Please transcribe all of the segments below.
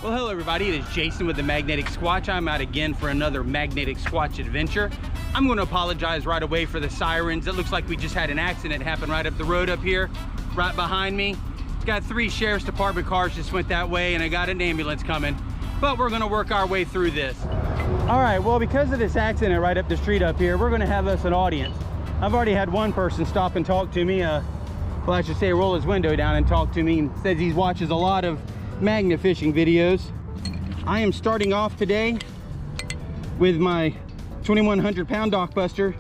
Well, hello everybody, it is Jason with the Magnetic Squatch. I'm out again for another Magnetic Squatch adventure. I'm going to apologize right away for the sirens. It looks like we just had an accident happen right up the road up here, right behind me. Got 3 sheriff's department cars just went that way, and I got an ambulance coming. But we're going to work our way through this. All right, well, because of this accident right up the street up here, we're going to have us an audience. I've already had one person stop and talk to me. Well, I should say roll his window down and talk to me, and says he watches a lot of magnet fishing videos. I am starting off today with my 2100 pound dockbuster.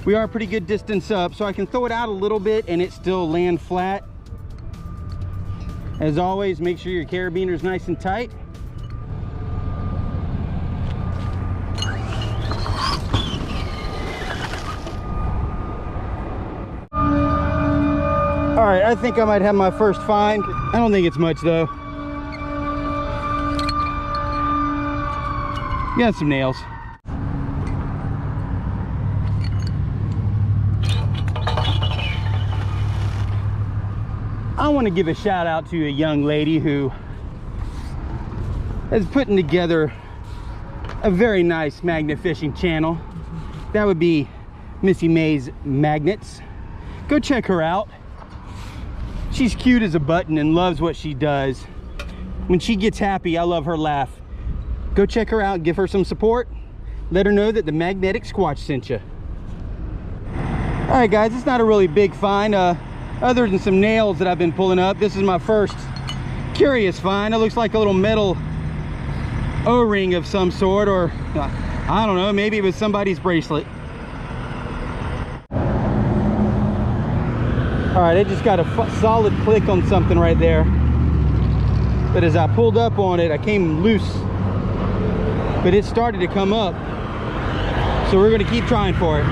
We are a pretty good distance up, so I can throw it out a little bit and it still land flat. As always, make sure your carabiner is nice and tight. All right, I think I might have my first find. I don't think it's much though. Got some nails. I want to give a shout out to a young lady who is putting together a very nice magnet fishing channel. That would be Missy May's Magnets. Go check her out. She's cute as a button and loves what she does. When she gets happy, I love her laugh. Go check her out, give her some support. Let her know that the Magnetic Squatch sent you. All right, guys, it's not a really big find. Other than some nails that I've been pulling up, this is my first curious find. It looks like a little metal O-ring of some sort, or I don't know, maybe it was somebody's bracelet. All right, it just got a solid click on something right there. But as I pulled up on it, I came loose. But it started to come up. So we're gonna keep trying for it.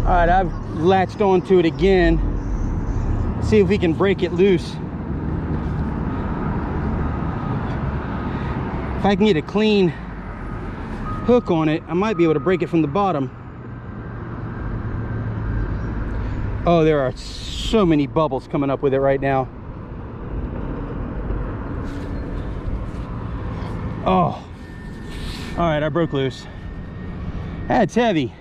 All right, I've latched onto it again. See if we can break it loose. If I can get a clean hook on it, I might be able to break it from the bottom. Oh, there are so many bubbles coming up with it right now. Oh, all right, I broke loose. That's heavy.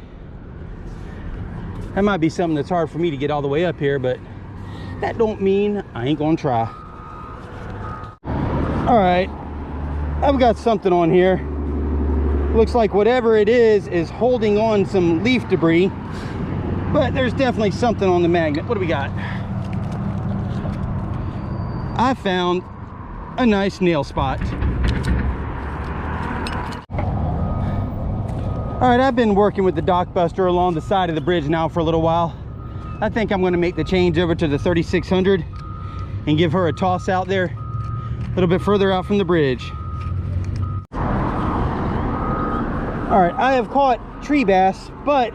That might be something that's hard for me to get all the way up here, but that don't mean I ain't gonna try. All right, I've got something on here. Looks like whatever it is holding on some leaf debris, but there's definitely something on the magnet. What do we got? I found a nice nail spot. All right, I've been working with the dockbuster along the side of the bridge now for a little while. I think I'm going to make the change over to the 3600 and give her a toss out there a little bit further out from the bridge. All right, I have caught tree bass, but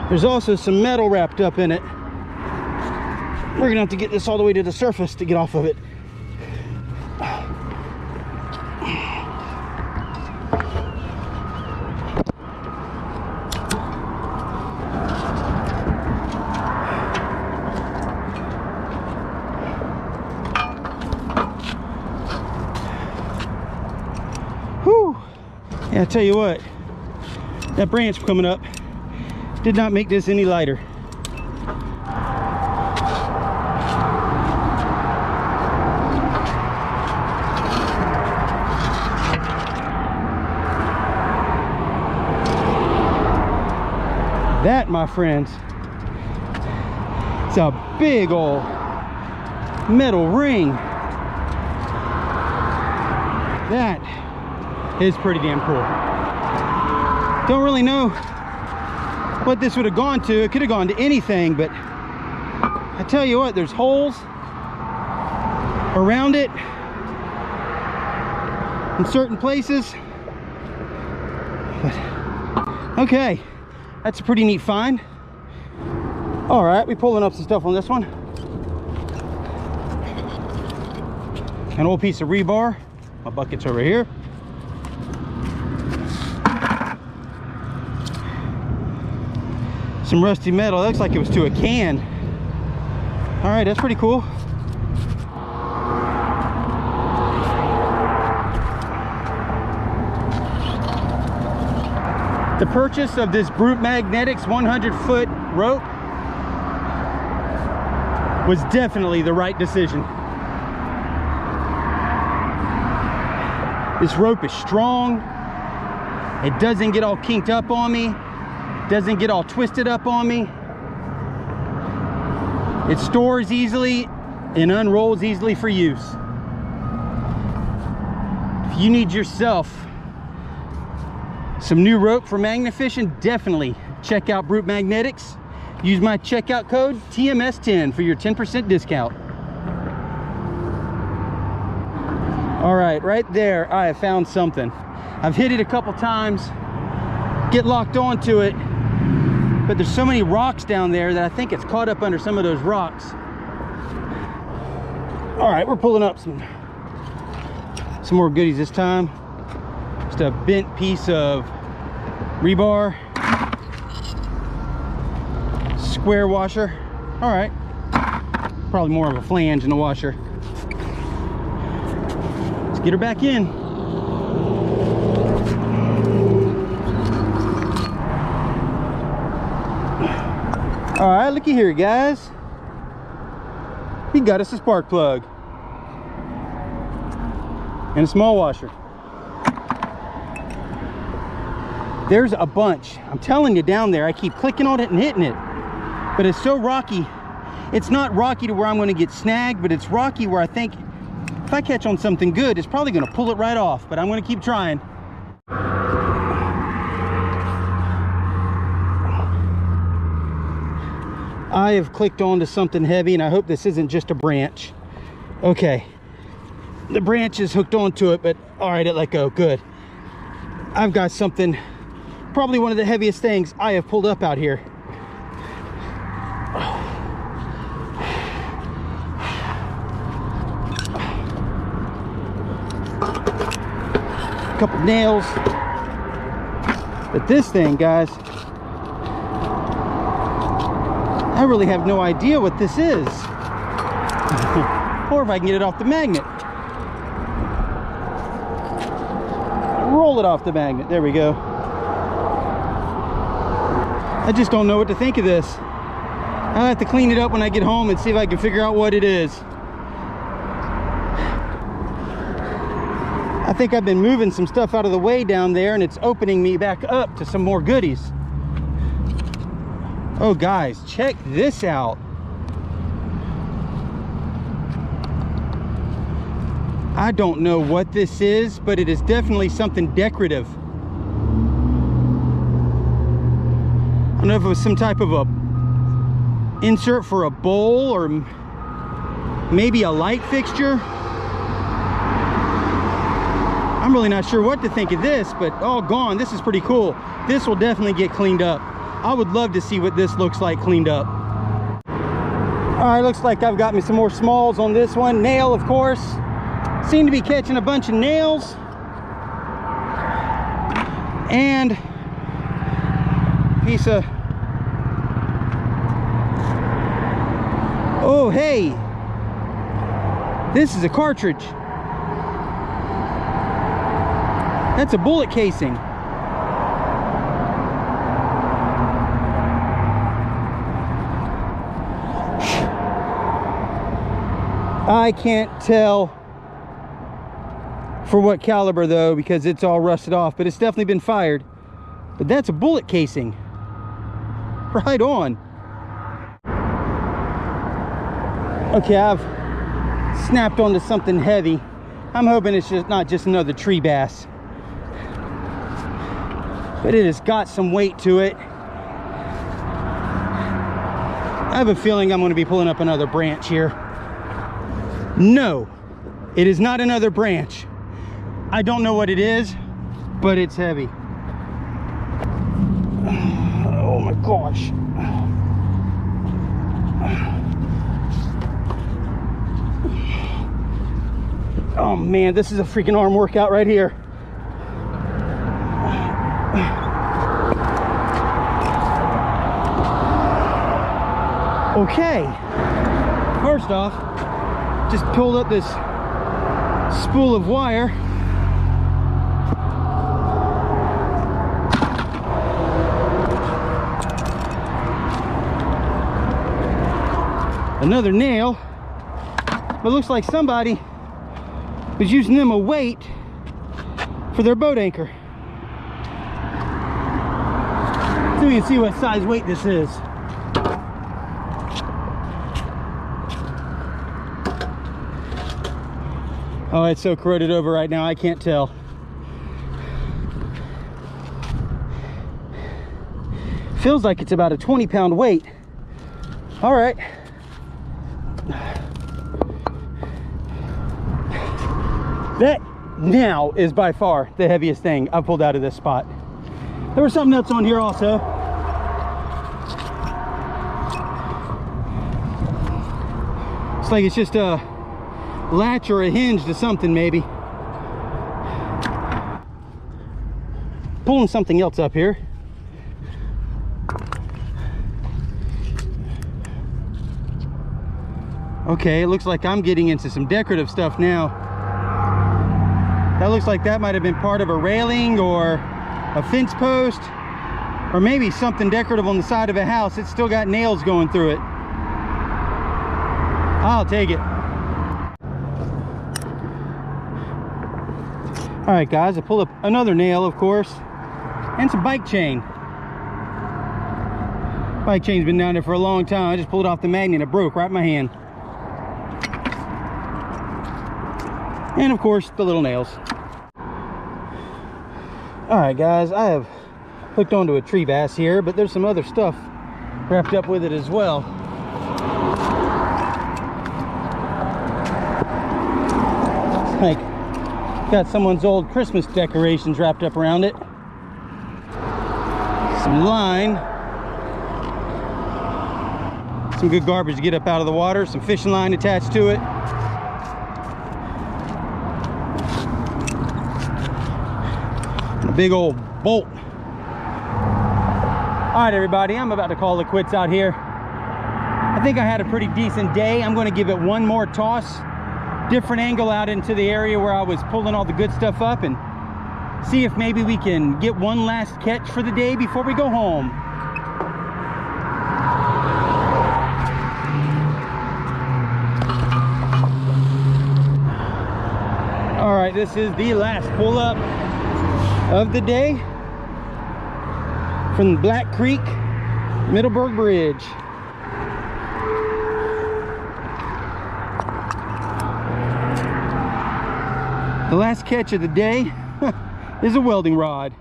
there's also some metal wrapped up in it. We're gonna have to get this all the way to the surface to get off of it. Whew. Yeah, I tell you what, that branch coming up did not make this any lighter. That, my friends, it's a big old metal ring. That is pretty damn cool. Don't really know what this would have gone to. It could have gone to anything, but I tell you what, there's holes around it in certain places. But, okay, that's a pretty neat find. All right, we're pulling up some stuff on this one. An old piece of rebar. My bucket's over here. Some rusty metal. That looks like it was to a can. All right, that's pretty cool. The purchase of this Brute Magnetics 100-foot rope was definitely the right decision. This rope is strong. It doesn't get all kinked up on me. Doesn't get all twisted up on me. It stores easily and unrolls easily for use. If you need yourself some new rope for magnet fishing, definitely check out Brute Magnetics. Use my checkout code TMS10 for your 10% discount. All right, right there, I have found something. I've hit it a couple times, get locked onto it, but there's so many rocks down there that I think it's caught up under some of those rocks. All right, we're pulling up some more goodies this time. Just a bent piece of rebar, square washer. All right, probably more of a flange than a washer. Let's get her back in. All right, looky here, guys. He got us a spark plug and a small washer. There's a bunch. I'm telling you, down there, I keep clicking on it and hitting it, but it's so rocky. It's not rocky to where I'm going to get snagged, but it's rocky where I think if I catch on something good, it's probably going to pull it right off, but I'm going to keep trying. I have clicked onto something heavy, and I hope this isn't just a branch. Okay, the branch is hooked onto it, but all right, it let go. Good. I've got something, probably one of the heaviest things I have pulled up out here. A couple nails, but this thing, guys, I really have no idea what this is. Or if I can get it off the magnet. Roll it off the magnet. There we go. I just don't know what to think of this. I'll have to clean it up when I get home and see if I can figure out what it is. I think I've been moving some stuff out of the way down there, and it's opening me back up to some more goodies. Oh guys, check this out. I don't know what this is, but it is definitely something decorative. I don't know if it was some type of a insert for a bowl or maybe a light fixture. I'm really not sure what to think of this, but all gone. This is pretty cool. This will definitely get cleaned up. I would love to see what this looks like cleaned up. All right, looks like I've got me some more smalls on this one. Nail, of course. Seem to be catching a bunch of nails. And piece of, oh hey, this is a cartridge. That's a bullet casing. I can't tell for what caliber though, because it's all rusted off, but it's definitely been fired. But that's a bullet casing. Right on. Okay, I've snapped onto something heavy. I'm hoping it's just not just another tree bass, but it has got some weight to it. I have a feeling I'm going to be pulling up another branch here. No, it is not another branch. I don't know what it is, but it's heavy. Oh my gosh. Oh man, this is a freaking arm workout right here. Okay, first off, just pulled up this spool of wire. Another nail. But it looks like somebody was using them a weight for their boat anchor. So we can see what size weight this is. Oh, it's so corroded over right now, I can't tell. Feels like it's about a 20-pound weight. All right. That now is by far the heaviest thing I've pulled out of this spot. There was something else on here also. It's like it's just a latch or a hinge to something maybe. Pulling something else up here. Okay, it looks like I'm getting into some decorative stuff now. That looks like that might have been part of a railing or a fence post, or maybe something decorative on the side of a house. It's still got nails going through it. I'll take it. All right, guys, I pull up another nail, of course, and some bike chain. Bike chain's been down there for a long time. I just pulled it off the magnet, it broke right in my hand. And of course, the little nails. All right, guys, I have hooked onto a tree bass here, but there's some other stuff wrapped up with it as well. It's like got someone's old Christmas decorations wrapped up around it. Some line. Some good garbage to get up out of the water. Some fishing line attached to it. A big old bolt. All right, everybody, I'm about to call it quits out here. I think I had a pretty decent day. I'm going to give it one more toss, different angle out into the area where I was pulling all the good stuff up, and see if maybe we can get one last catch for the day before we go home. All right, this is the last pull up of the day from Black Creek Middleburg Bridge. The last catch of the day is a welding rod.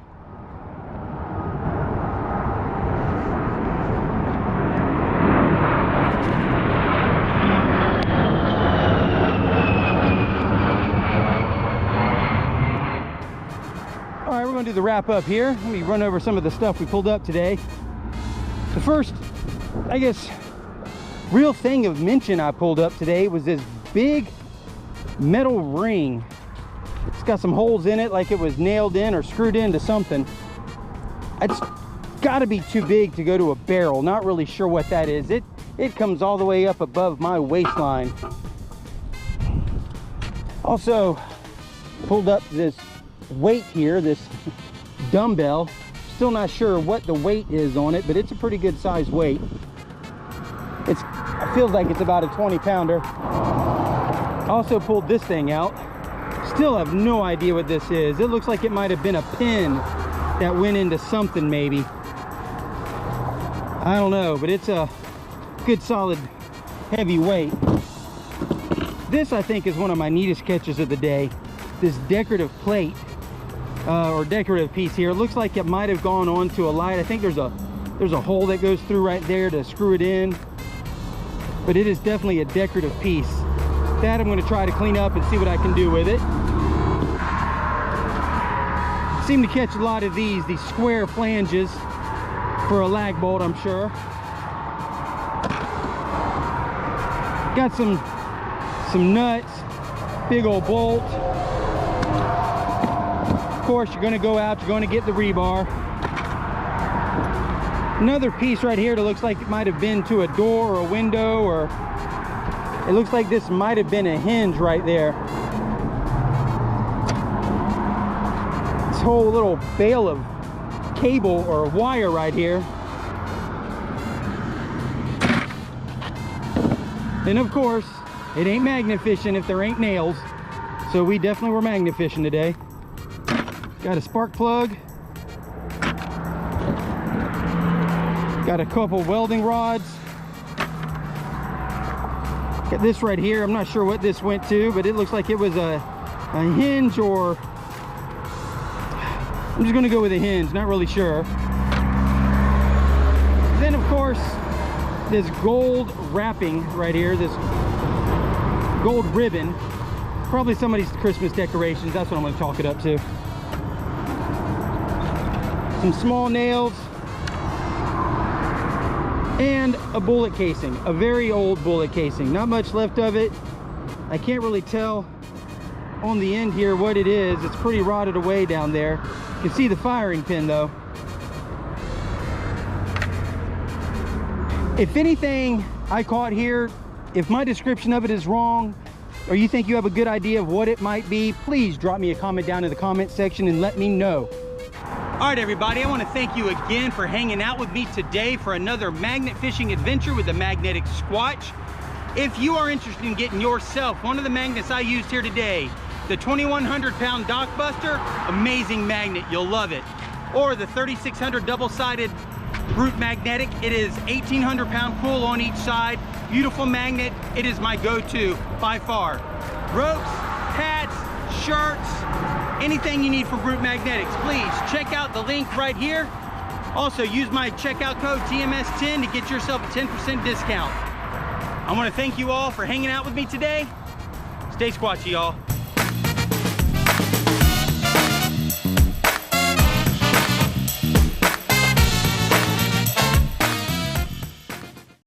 All right, we're going to do the wrap up here. Let me run over some of the stuff we pulled up today. The first, I guess, real thing of mention I pulled up today was this big metal ring. It's got some holes in it like it was nailed in or screwed into something. It's got to be too big to go to a barrel. Not really sure what that is. It comes all the way up above my waistline. Also pulled up this weight here, this dumbbell. Still not sure what the weight is on it, but it's a pretty good size weight. It feels like it's about a 20-pounder. I also pulled this thing out. Still have no idea what this is. It looks like it might have been a pin that went into something maybe. I don't know, but it's a good solid heavy weight. This I think is one of my neatest catches of the day. This decorative plate or decorative piece here. It looks like it might have gone onto a light. I think there's a hole that goes through right there to screw it in, but it is definitely a decorative piece. That I'm going to try to clean up and see what I can do with it. Seem to catch a lot of these square flanges for a lag bolt, I'm sure. Got some nuts, big old bolt. Of course, you're going to go out, you're going to get the rebar. Another piece right here that looks like it might have been to a door or a window, or it looks like this might have been a hinge right there. This whole little bale of cable or wire right here. And of course, it ain't magnet fishing if there ain't nails. So we definitely were magnet fishing today. Got a spark plug. Got a couple welding rods. Got this right here. I'm not sure what this went to, but it looks like it was a hinge, or I'm just gonna go with a hinge, not really sure. Then of course, this gold wrapping right here, this gold ribbon, probably somebody's Christmas decorations. That's what I'm gonna chalk it up to. Some small nails and a bullet casing, a very old bullet casing. Not much left of it. I can't really tell on the end here what it is. It's pretty rotted away down there. You can see the firing pin though. If anything I caught here, if my description of it is wrong, or you think you have a good idea of what it might be, please drop me a comment down in the comment section and let me know. All right, everybody, I want to thank you again for hanging out with me today for another magnet fishing adventure with the magnetic Squatch. If you are interested in getting yourself one of the magnets I used here today, the 2,100 pound Dock Buster, amazing magnet, you'll love it. Or the 3,600 double-sided Brute magnetic, it is 1,800 pound pull on each side, beautiful magnet. It is my go-to by far. Ropes, hats, shirts, anything you need from Brute Magnetics, please check out the link right here. Also, use my checkout code TMS10 to get yourself a 10% discount. I want to thank you all for hanging out with me today. Stay squatchy, y'all.